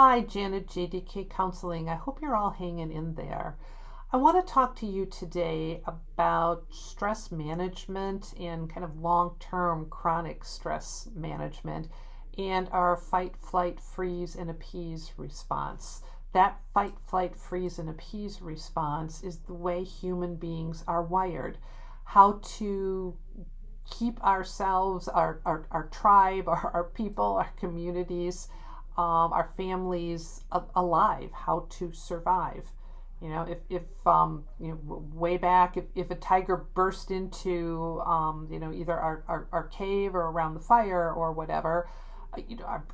Hi, Janet, JDK Counseling. I hope you're all hanging in there. I want to talk to you today about stress management and kind of long term chronic stress management and our fight, flight, freeze, and appease response. That fight, flight, freeze, and appease response is the way human beings are wired. How to keep ourselves, our tribe, our people, our communities, our families alive, how to survive. Way back, if a tiger burst into, either our cave or around the fire or whatever,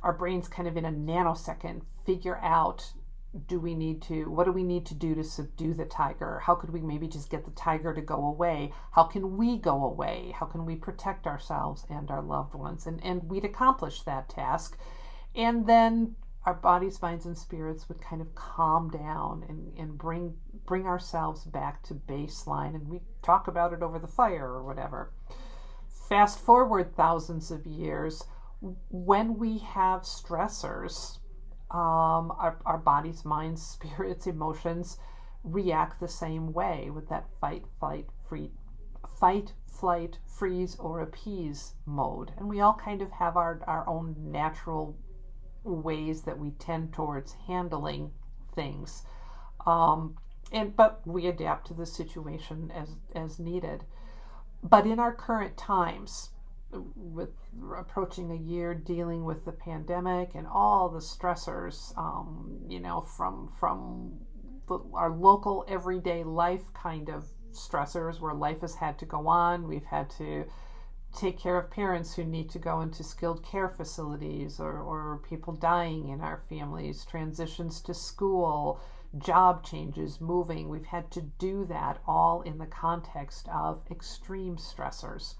our brains kind of in a nanosecond figure out, what do we need to do to subdue the tiger? How could we maybe just get the tiger to go away? How can we go away? How can we protect ourselves and our loved ones? And we'd accomplish that task. And then our bodies, minds, and spirits would kind of calm down and bring ourselves back to baseline. And we talk about it over the fire or whatever. Fast forward thousands of years, when we have stressors, our bodies, minds, spirits, emotions react the same way with that fight, flight, freeze, or appease mode. And we all kind of have our own natural ways that we tend towards handling things. But we adapt to the situation as needed. But in our current times, with approaching a year dealing with the pandemic and all the stressors, from our local everyday life kind of stressors where life has had to go on. We've had to take care of parents who need to go into skilled care facilities, or people dying in our families, transitions to school, job changes, moving. We've had to do that all in the context of extreme stressors.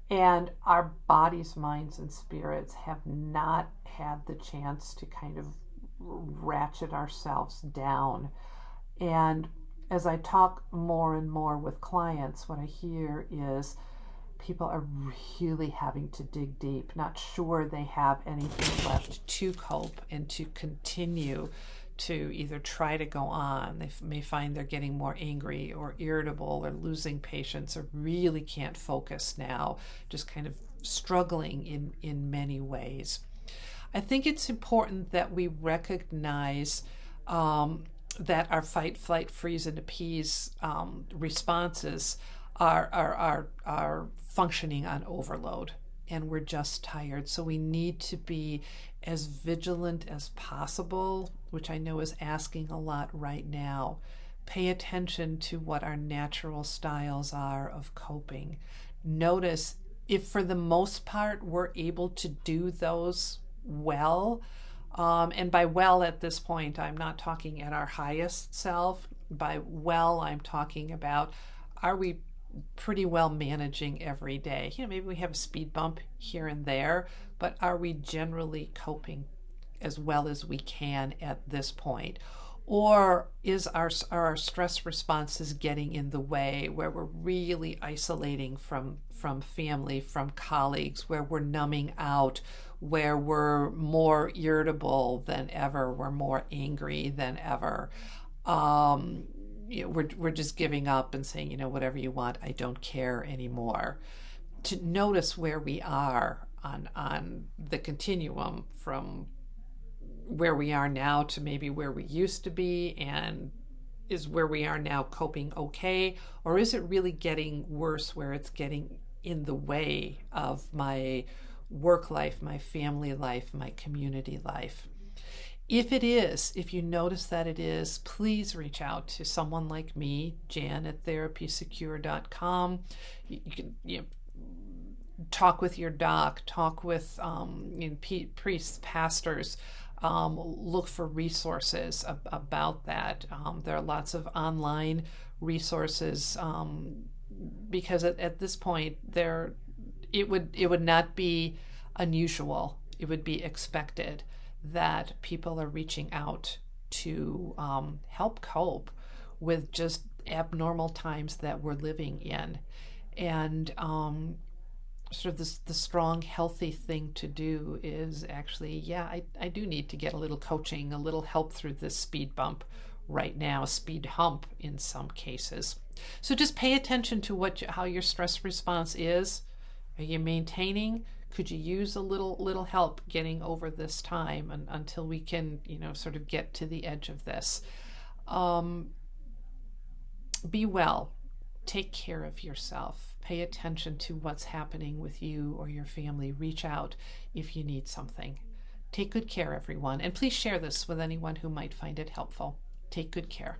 And our bodies, minds, and spirits have not had the chance to kind of ratchet ourselves down. And as I talk more and more with clients, what I hear is people are really having to dig deep, not sure they have anything left to cope and to continue to either try to go on. They may find they're getting more angry or irritable or losing patience or really can't focus now, just kind of struggling in many ways. I think it's important that we recognize that our fight, flight, freeze, and appease responses are functioning on overload, and we're just tired. So we need to be as vigilant as possible, which I know is asking a lot right now. Pay attention to what our natural styles are of coping. Notice if for the most part we're able to do those well. And by well at this point, I'm not talking at our highest self. By well, I'm talking about, are we pretty well managing every day? Maybe we have a speed bump here and there, but are we generally coping as well as we can at this point? Or is our stress responses getting in the way, where we're really isolating from family, from colleagues, where we're numbing out, where we're more irritable than ever, we're more angry than ever? We're just giving up and saying, whatever you want, I don't care anymore. To notice where we are on the continuum from where we are now to maybe where we used to be, and is where we are now coping okay, or is it really getting worse where it's getting in the way of my work life, my family life, my community life? If you notice that it is, please reach out to someone like me, Jan at therapysecure.com. You can talk with your doc, talk with priests, pastors, look for resources about that. There are lots of online resources, because at this point it would not be unusual. It would be expected that people are reaching out to help cope with just abnormal times that we're living in. And sort of this, the strong, healthy thing to do is actually, yeah, I do need to get a little coaching, a little help through this speed bump right now, a speed hump in some cases. So just pay attention to how your stress response is. Are you maintaining? Could you use a little help getting over this time until we can, sort of get to the edge of this? Um, be well. Take care of yourself. Pay attention to what's happening with you or your family. Reach out if you need something. Take good care, everyone. And please share this with anyone who might find it helpful. Take good care.